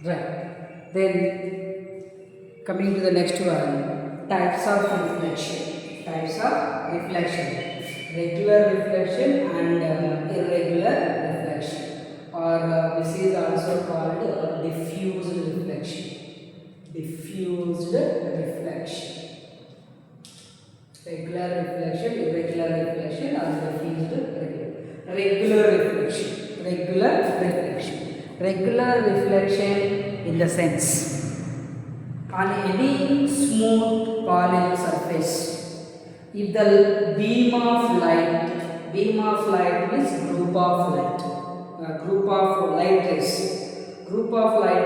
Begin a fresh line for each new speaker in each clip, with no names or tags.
Right. Then coming to the next one, types of reflection. Types of reflection. Regular reflection and irregular reflection. Or this is also called diffused reflection. Diffused reflection. Regular reflection, irregular reflection, or diffused regular. Regular reflection. Regular reflection. Regular reflection in the sense on any smooth polished surface, if the beam of light means group of light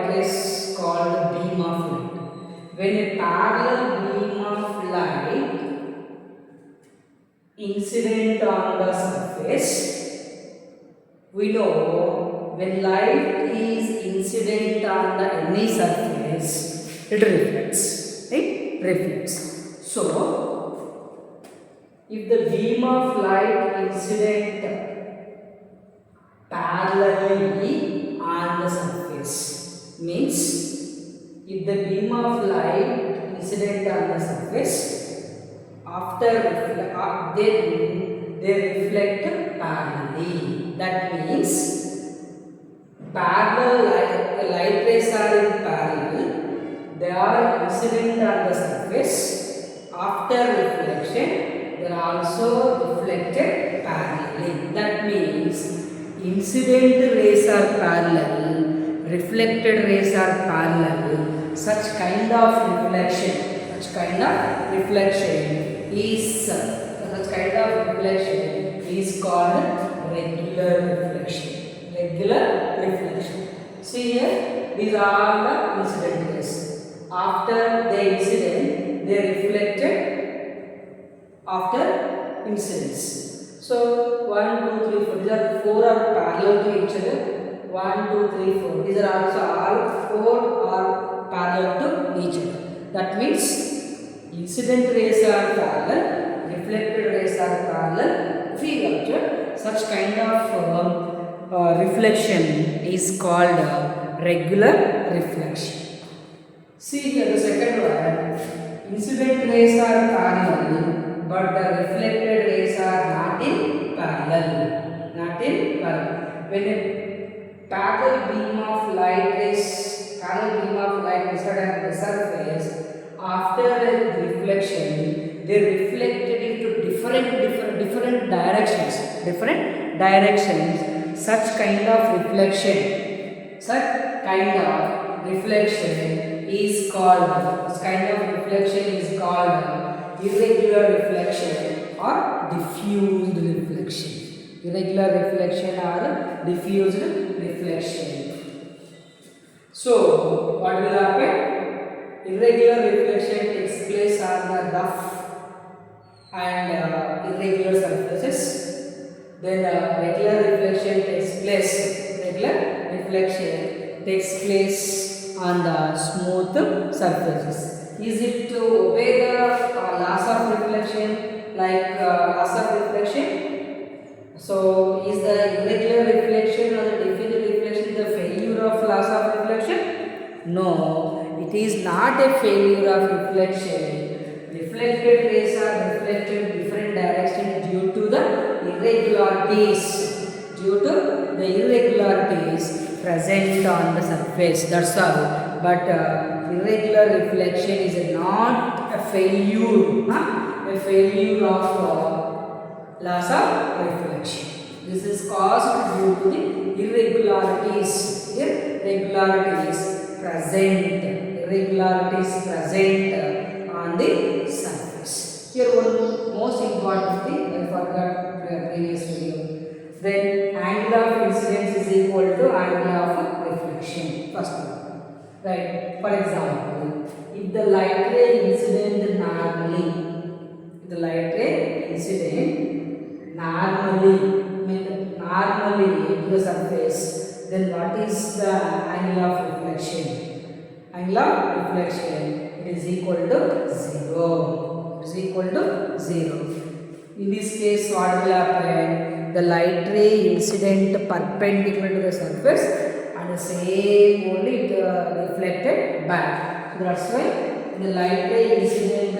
rays called beam of light. When a parallel beam of light incident on the surface, we know when light is incident on the any surface, it reflects. It reflects. So, if the beam of light incident parallelly on the surface, means if the beam of light incident on the surface, after then they reflect parallelly. That means parallel light rays are in parallel. They are incident on the surface. After reflection, they are also reflected parallelly. That means incident rays are parallel, reflected rays are parallel. Such kind of reflection is called regular reflection. Regular reflection. See here, these are the incident rays. After the incident, they reflected after incidence. So 1, 2, 3, 4. These are 4 are parallel to each other. 1, 2, 3, 4. These are also all 4 are parallel to each other. That means incident rays are parallel, reflected rays are parallel, free object. Such kind of reflection is called regular reflection. See here the second one. Incident rays are parallel, but the reflected rays are not in parallel. Not in parallel. When a parallel beam of light incident on the surface, after reflection, they reflected into different directions. Such kind of reflection is called irregular reflection or diffused reflection. Irregular reflection or diffused reflection. So what will happen? Irregular reflection takes place on the rough and irregular surfaces. Then regular reflection takes place on the smooth surfaces. Is it to obey the laws of reflection, like laws of reflection? So is the irregular reflection or the diffused reflection the failure of laws of reflection? No. It is not a failure of reflection. Reflected rays are reflected in different directions due to the irregularities present on the surface. That's all. But irregular reflection is not a failure. A failure of laws of reflection. This is caused due to the irregularities present on the surface. Here one most important thing I forgot in the previous video. Then angle of incidence is equal to angle of reflection. First one. Right. For example, if the light ray incident normally to the surface, then what is the angle of reflection? Angle of reflection, it is equal to 0. It is equal to 0. In this case, what will happen? The light ray incident perpendicular to the surface and the same only it reflected back. So that's why the light ray incident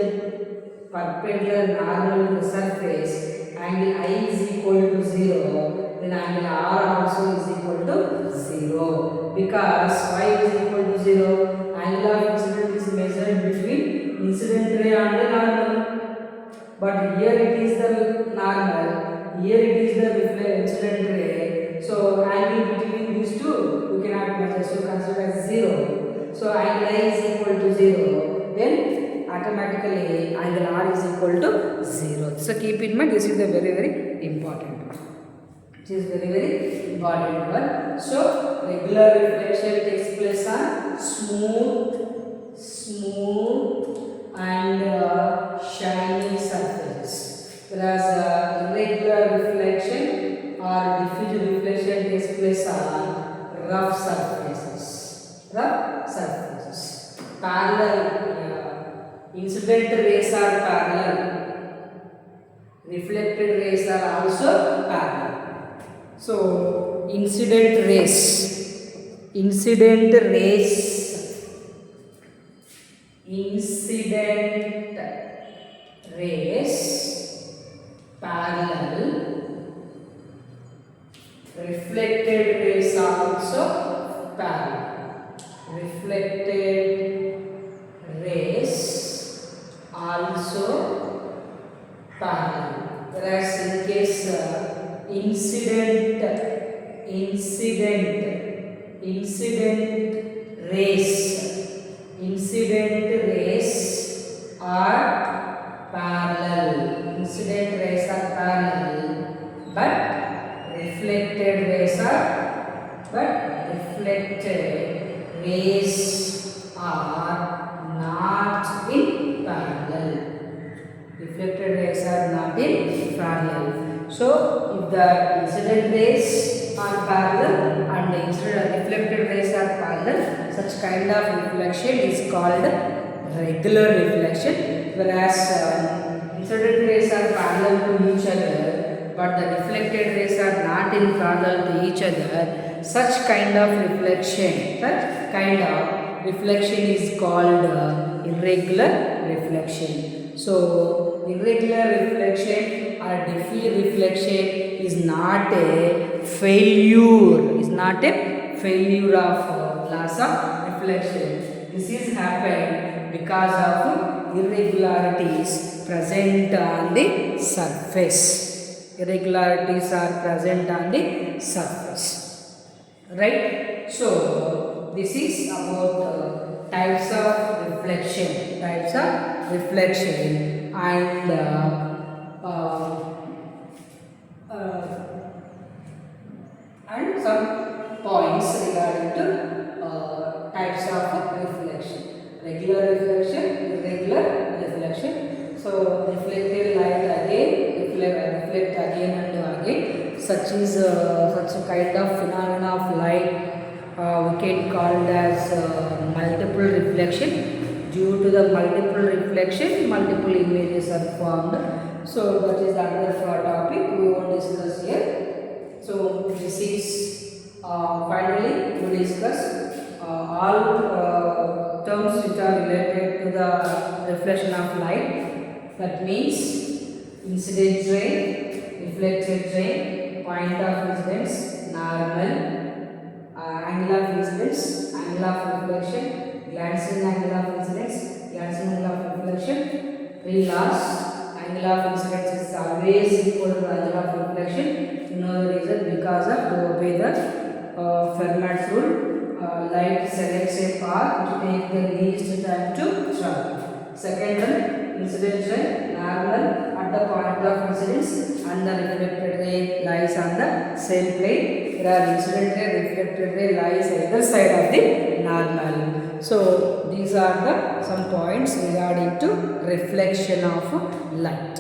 perpendicular normal to the surface, angle I is equal to 0, then angle R also is equal to 0. Because y is equal to 0, angle of incident is measured between incident ray and the normal. But here it is the normal, here it is the incident ray. So angle between these two you cannot measure, so consider as 0. So angle I is equal to 0, then automatically angle R is equal to 0. So keep in mind, this is the very important one. This is very important one. So regular reflection takes place on smooth and shiny surfaces, whereas irregular reflection or diffuse reflection takes place on rough surfaces. Parallel, incident rays are parallel, reflected rays are also parallel. So incident rays parallel, reflected rays also parallel, reflected rays also parallel, whereas in case incident rays are parallel, but reflected rays are not in parallel. Reflected rays are not in parallel. So if the incident rays are parallel and the reflected rays are parallel, such kind of reflection is called regular reflection, whereas incident rays are parallel to each other but the reflected rays are not in parallel to each other. Such kind of reflection is called irregular reflection. So irregular reflection or diffuse reflection is not a failure, of laws of reflection. This is happened because of irregularities present on the surface. Irregularities are present on the surface, right? So this is about types of reflection, and some points regarding to types of reflection. Regular reflection, irregular reflection. So reflected light again, reflect again and again. Such a kind of phenomena of light we can call it as multiple reflection. Due to the multiple reflection, multiple images are formed. So that is another topic we won't discuss here. So this is finally we discuss all terms which are related to the reflection of light. That means incident ray, reflected ray, point of incidence, normal, angle of incidence, angle of reflection, glancing angle of incidence, glancing angle of reflection. Three laws: angle of incidence is always equal to the angle of reflection. You know the reason, because of to obey the Fermat's rule. Light selects a path to take the least time to travel. Second one, incident ray, normal at the point of incidence, and the reflected ray lies on the same plane, whereas incident ray, reflected ray lies either side of the normal. So these are the some points regarding to reflection of light.